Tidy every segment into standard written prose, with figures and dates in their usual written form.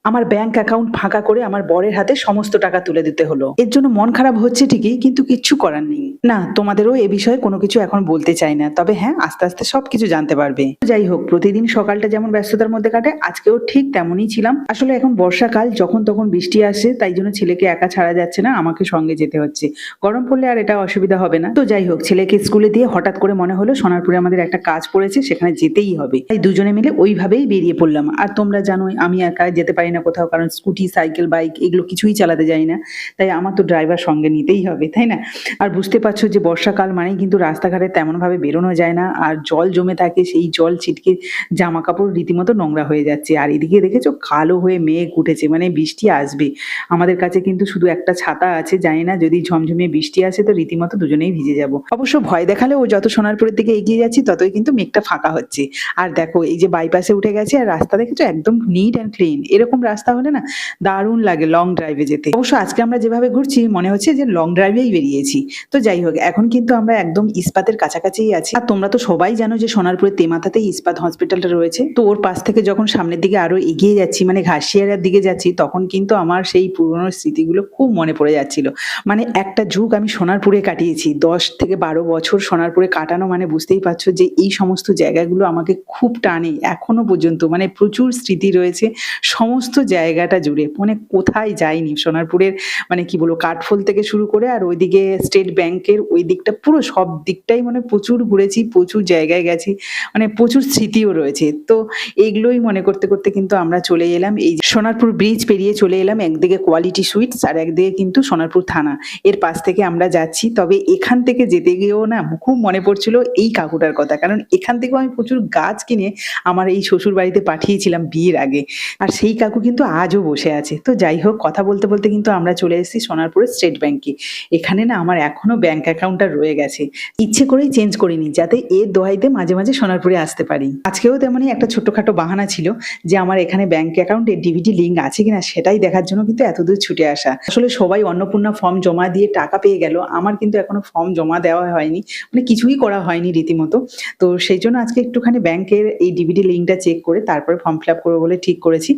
আমার bank account ফাঁকা করে আমার বরের হাতে সমস্ত টাকা তুলে দিতে হলো। এর জন্য মন খারাপ হচ্ছে ঠিকই, কিন্তু কিচ্ছু করার নেই। না, তোমাদেরও এ বিষয়ে কোনো কিছু এখন বলতে চাই না, তবে হ্যাঁ আস্তে আস্তে সবকিছু জানতে পারবে। যাই হোক, প্রতিদিন সকালটা যেমন ব্যস্ততার মধ্যে কাটে, আজকেও ঠিক তেমনই ছিলাম। আসলে এখন বর্ষাকাল, যখন তখন বৃষ্টি আসে, তাই জন্য ছেলেকে একা ছাড়া যাচ্ছে না, আমাকে সঙ্গে যেতে হচ্ছে। গরম পড়লে আর এটা অসুবিধা হবে না। তো যাই হোক, ছেলেকে স্কুলে দিয়ে হঠাৎ করে মনে হলো সোনারপুরে আমাদের একটা কাজ পড়েছে, সেখানে যেতেই হবে। তাই দুজনে মিলে ওইভাবেই বেরিয়ে পড়লাম। আর তোমরা জানোই আমি একা যেতে পারি না কোথাও, কারণ স্কুটি, সাইকেল, বাইক এগুলো কিছুই চালাতে যাই না। তাই আমার তো ড্রাইভার সঙ্গে নিতেই হবে, তাই না? আর বুঝতে পারছো যে বর্ষাকাল মানেই কিন্তু রাস্তাঘাটে তেমন ভাবে বেরোনো যায় না, আর জল জমে থাকে, সেই জল ছিটকে জামা কাপড় রীতিমতো নোংরা হয়ে যাচ্ছে। আর এদিকে দেখেছো কালো হয়ে মেঘ উঠেছে, মানে বৃষ্টি আসবে। আমাদের কাছে কিন্তু শুধু একটা ছাতা আছে, জানি না যদি ঝমঝমিয়ে বৃষ্টি আসে তো রীতিমতো দুজনেই ভিজে যাব। অবশ্য ভয় দেখালেও যত সোনারপুরের দিকে এগিয়ে যাচ্ছি ততই কিন্তু মেঘটা ফাঁকা হচ্ছে। আর দেখো এই যে বাইপাসে উঠে গেছে, আর রাস্তা দেখেছো একদম নিট অ্যান্ড ক্লিন। এরকম রাস্তা হলে না দারুণ লাগে লং ড্রাইভে যেতে। অবশ্য আজকে আমরা যেভাবে ঘুরছি মনে হচ্ছে যে লং ড্রাইভেই বেরিয়েছি। তো যাই হোক, এখন কিন্তু আমরা একদম ইস্পাতের কাছাকাছিই আছি। আর তোমরা তো সবাই জানো যে সোনারপুরের তেমাথাতেই ইস্পাত হসপিটালটা রয়েছে। তো ওর পাশ থেকে যখন সামনের দিকে আরো এগিয়ে যাচ্ছি, মানে ঘাসিয়ারার দিকে যাচ্ছি, তখন কিন্তু আমার সেই পুরনো স্মৃতিগুলো খুব মনে পড়ে যাচ্ছিল। মানে একটা যুগ আমি সোনারপুরে কাটিয়েছি, 10 থেকে 12 বছর সোনারপুরে কাটানো, মানে বুঝতেই পারছো যে এই সমস্ত জায়গাগুলো আমাকে খুব টানে এখনো পর্যন্ত। মানে প্রচুর স্মৃতি রয়েছে সমস্ত জায়গাটা জুড়ে, মানে কোথায় যাইনি সোনারপুরের। মানে কি বলবো, কাঠফুল থেকে শুরু করে আর ওইদিকে স্টেট ব্যাংকের ওই দিকটা, পুরো সব দিকটাই মানে প্রচুর ঘুরেছি, প্রচুর জায়গায় গেছি, মানে প্রচুর স্মৃতিও রয়েছে। তো এইগুলোই মনে করতে করতে কিন্তু আমরা চলে এলাম এই সোনারপুর ব্রিজ পেরিয়ে চলে এলাম একদিকে কোয়ালিটি সুইটস আর একদিকে কিন্তু সোনারপুর থানা। এর পাশ থেকে আমরা যাচ্ছি। তবে এখান থেকে যেতে গিয়েও না খুব মনে পড়ছিল এই কাকুটার কথা, কারণ এখান থেকেও আমি প্রচুর গাছ কিনে আমার এই শ্বশুর বাড়িতে পাঠিয়েছিলাম বিয়ের আগে। আর সেই কাকু কিন্তু আজও বসে আছে। তো যাই হোক, কথা বলতে বলতে কিন্তু আমরা চলে এসেছি সোনারপুরের স্টেট ব্যাংকে। এখানে না আমার এখনো ব্যাংক অ্যাকাউন্টটা রয়ে গেছে, ইচ্ছে করেই চেঞ্জ করিনি, যাতে এর দোহাইতে মাঝে মাঝে সোনারপুরে আসতে পারি। আজকেও তেমনই একটা ছোট্টখাটো বাহানা ছিল যে আমার এখানে ব্যাংক অ্যাকাউন্টে ডিভিডি লিঙ্ক আছে কিনা সেটাই দেখার জন্য কিন্তু এতদূর ছুটে আসা। আসলে সবাই অন্নপূর্ণা ফর্ম জমা দিয়ে টাকা পেয়ে গেল, আমার কিন্তু এখনো ফর্ম জমা দেওয়া হয়নি, মানে কিছুই করা হয়নি রীতিমতো। তো সেই জন্য আজকে একটুখানি ব্যাংকের এই ডিভিডি লিঙ্কটা চেক করে তারপরে ফর্ম ফিল আপ করবো বলে ঠিক করেছি।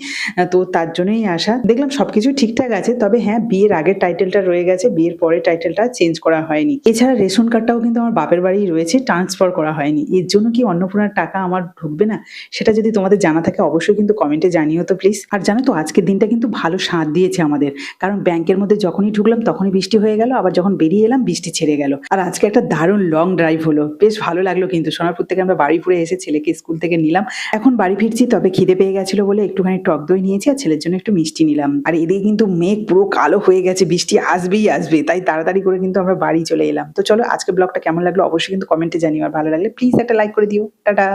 তো তার জন্যই আসা। দেখলাম সবকিছু ঠিকঠাক আছে, তবে হ্যাঁ বিয়ের আগের টাইটেলটা রয়ে গেছে, বিয়ের পরের টাইটেলটা চেঞ্জ করা হয়নি। এছাড়া রেশন কার্ডটাও কিন্তু আমার বাপের বাড়ি রয়েছে, ট্রান্সফার করা হয়নি। এর জন্য কি অন্নপূর্ণার টাকা আমার ঢুকবে না? সেটা যদি তোমাদের জানা থাকে অবশ্যই কিন্তু কমেন্টে জানিও তো প্লিজ। আর জানো তো আজকের দিনটা কিন্তু ভালো স্বাদ দিয়েছে আমাদের, কারণ ব্যাংকের মধ্যে যখনই ঢুকলাম তখনই বৃষ্টি হয়ে গেল, আবার যখন বেরিয়ে এলাম বৃষ্টি ছেড়ে গেল। আর আজকে একটা দারুণ লং ড্রাইভ হলো, বেশ ভালো লাগলো। কিন্তু সোনারপুর থেকে আমরা বাড়িপুরে এসে ছেলেকে স্কুল থেকে নিলাম, এখন বাড়ি ফিরছি। তবে খিদে পেয়ে গেছিল বলে একটুখানি টক দই নিয়েছি আর ছেলের জন্য একটু মিষ্টি নিলাম। আর এদিকে কিন্তু মেঘ পুরো কালো হয়ে গেছে, বৃষ্টি আসবেই আসবে, তাই তাড়াতাড়ি করে কিন্তু আমরা বাড়ি চলে এলাম। তো চলো, আজকে ব্লগটা কেমন লাগলো অবশ্যই কিন্তু কমেন্টে জানিও, আর ভালো লাগলে প্লিজ একটা লাইক করে দিও। টাটা।